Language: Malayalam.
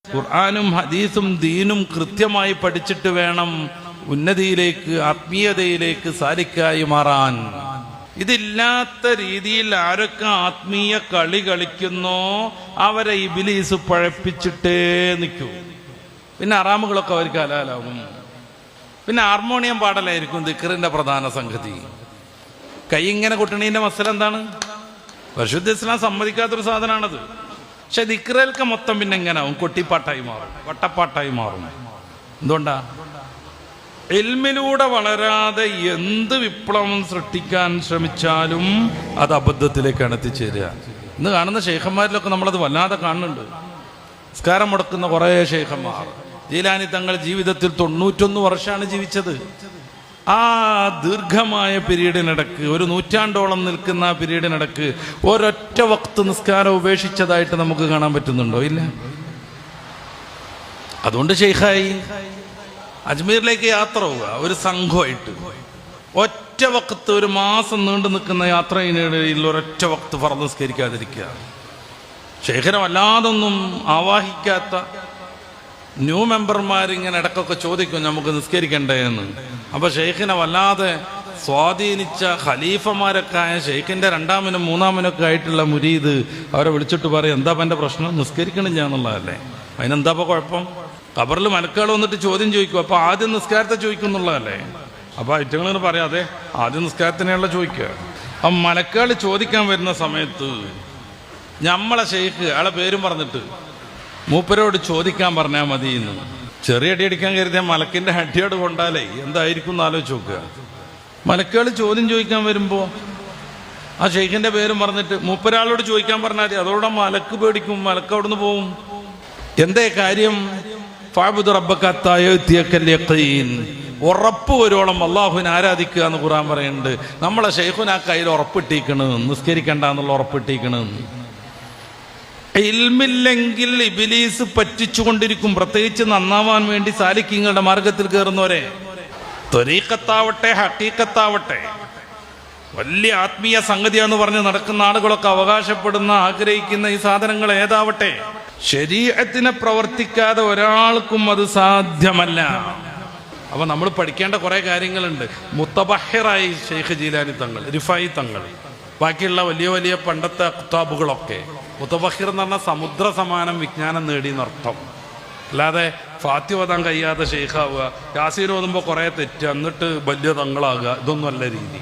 ഖുർആനും ഹദീസും ദീനും കൃത്യമായി പഠിച്ചിട്ട് വേണം ഉന്നതിയിലേക്ക്, ആത്മീയതയിലേക്ക് സാലിക്കായി മാറാൻ. ഇതില്ലാത്ത രീതിയിൽ ആരൊക്കെ ആത്മീയ കളി കളിക്കുന്നോ അവരെ ഇബ്ലീസ് പഴപ്പിച്ചിട്ടേ നിൽക്കൂ. പിന്നെ അറാമുകളൊക്കെ അവർക്ക് ഹലാലാകും. പിന്നെ ഹാർമോണിയം പാടലായിരിക്കും ദിക്റിന്റെ പ്രധാന സംഗതി. കൈ ഇങ്ങനെ കൊട്ടണീന്റെ മസല എന്താണ്? പരിശുദ്ധ ഇസ്ലാം സമ്മതിക്കാത്തൊരു സാധനമാണത്. പക്ഷെ ദിക്റേൽക്ക് മൊത്തം പിന്നെ എങ്ങനെ ആവും? കൊട്ടിപ്പാട്ടായി മാറും, വട്ടപ്പാട്ടായി മാറും. എന്തുകൊണ്ടാ? ഇൽമിലൂടെ വളരാതെ എന്ത് വിപ്ലവം സൃഷ്ടിക്കാൻ ശ്രമിച്ചാലും അത് അബദ്ധത്തിലേക്കാണ് എത്തിച്ചേരുക. ഇന്ന് കാണുന്ന ശൈഖന്മാരിലൊക്കെ നമ്മളത് വല്ലാതെ കാണുന്നുണ്ട്. നിസ്കാരം മുടക്കുന്ന കുറേ ശൈഖന്മാർ. ജീലാനി തങ്ങൾ ജീവിതത്തിൽ 91 വർഷമാണ് ജീവിച്ചത്. ആ ദീർഘമായ പീരീഡിനിടക്ക്, ഒരു നൂറ്റാണ്ടോളം നിൽക്കുന്ന ആ പീരീഡിനിടക്ക് ഒരൊറ്റ വക്ത് നിസ്കാരം ഉപേക്ഷിച്ചതായിട്ട് നമുക്ക് കാണാൻ പറ്റുന്നുണ്ടോ? ഇല്ല. അതുകൊണ്ട് ശൈഖായി അജ്മീറിലേക്ക് യാത്ര പോവുക, ഒരു സംഘമായിട്ട് ഒറ്റ വക്ത്, ഒരു മാസം നീണ്ടു നിൽക്കുന്ന യാത്രയിനിടയിൽ ഒരൊറ്റ വക്ത് ഫർദ് നിസ്കരിക്കാതിരിക്കുക. ശൈഖിനെ വല്ലാതൊന്നും ആവാഹിക്കാത്ത ന്യൂ മെമ്പർമാരിങ്ങനെ ഇടക്കൊക്കെ ചോദിക്കും നമുക്ക് നിസ്കരിക്കണ്ടേ എന്ന്. അപ്പൊ ഷെയ്ഖിനെ വല്ലാതെ സ്വാധീനിച്ച ഖലീഫമാരൊക്കെ ആയ ഷെയ്ഖിന്റെ 2-ാമനും 3-ാമനൊക്കെ ആയിട്ടുള്ള മുരീദ് അവരെ വിളിച്ചിട്ട് പറയും, എന്താ എന്റെ പ്രശ്നം? നിസ്കരിക്കണില്ല എന്നുള്ളതല്ലേ. അതിനെന്താ കുഴപ്പം? ഖബറിൽ മലക്കുകൾ വന്നിട്ട് ചോദ്യം ചോദിക്കും. അപ്പൊ ആദ്യം നിസ്കാരത്തെ ചോദിക്കുന്നുള്ളതല്ലേ. അപ്പൊ ഐറ്റങ്ങളിങ്ങനെ പറയാം, അതെ ആദ്യം നിസ്കാരത്തിനെയുള്ള ചോദിക്കുക. അപ്പൊ മലക്കുകൾ ചോദിക്കാൻ വരുന്ന സമയത്ത് നമ്മളെ ഷെയ്ഖ് അയാളെ പേരും പറഞ്ഞിട്ട് മൂപ്പരോട് ചോദിക്കാൻ പറഞ്ഞാൽ മതി എന്ന്. ചെറിയ അടി അടിക്കാൻ കരുതിയ മലക്കിന്റെ അടിയോട് കൊണ്ടാലേ എന്തായിരിക്കും എന്ന് ആലോചിച്ച് നോക്കുക. മലക്കുകൾ ചോദ്യം ചോദിക്കാൻ വരുമ്പോ ആ ഷെയ്ഖിന്റെ പേരും പറഞ്ഞിട്ട് മൂപ്പരാളോട് ചോദിക്കാൻ പറഞ്ഞാൽ മതി. അതോടെ മലക്ക് പേടിക്കും, മലക്ക് അവിടുന്ന് പോവും. എന്തേ കാര്യം? ഫഅബ്ദു റബ്ബക ഹത്താ യഅതിയകൽ യഖീൻ. ഉറപ്പ് വരുവോളം അള്ളാഹുവിനെ ആരാധിക്കുക എന്ന് ഖുർആൻ പറയുന്നുണ്ട്. നമ്മളെ ഷെയ്ഖുന കയ്യിൽ ഉറപ്പിട്ടിരിക്കണ്, നിസ്കരിക്കണ്ട എന്നുള്ള ഉറപ്പിട്ടിരിക്കണ്. ഇൽമില്ലെങ്കിൽ ഇബ്ലീസ് പറ്റിച്ചുകൊണ്ടിരിക്കും. പ്രത്യേകിച്ച് നന്നാവാൻ വേണ്ടി സാലിക്കീങ്ങളുടെ മാർഗത്തിൽ കയറുന്നവരെ, ത്വരീഖത്താവട്ടെ ഹഖീഖത്താവട്ടെ, വലിയ ആത്മീയ സംഗതിയാന്ന് പറഞ്ഞ് നടക്കുന്ന ആളുകളൊക്കെ അവകാശപ്പെടുന്ന, ആഗ്രഹിക്കുന്ന ഈ സാധനങ്ങൾ ഏതാവട്ടെ, ശരീഅത്തിനെ പ്രവർത്തിക്കാതെ ഒരാൾക്കും അത് സാധ്യമല്ല. അപ്പൊ നമ്മൾ പഠിക്കേണ്ട കുറെ കാര്യങ്ങളുണ്ട്. മുത്തബഹിറായി ഷെയ്ഖ് ജീലാനി തങ്ങൾ, റിഫായി തങ്ങൾ, ബാക്കിയുള്ള വലിയ വലിയ പണ്ടത്തെ കിതാബുകളൊക്കെ. മുത്തബഹിർ എന്ന് പറഞ്ഞാൽ സമുദ്ര സമാനം വിജ്ഞാനം നേടിയെന്നർത്ഥം. അല്ലാതെ ഫാത്തി ഓതാൻ കഴിയാതെ ഷെയ്ഖാവുക, യാസീൻ ഓതുമ്പോൾ കുറെ തെറ്റ് എന്നിട്ട് വലിയ തങ്ങളാകുക, ഇതൊന്നും അല്ല രീതി.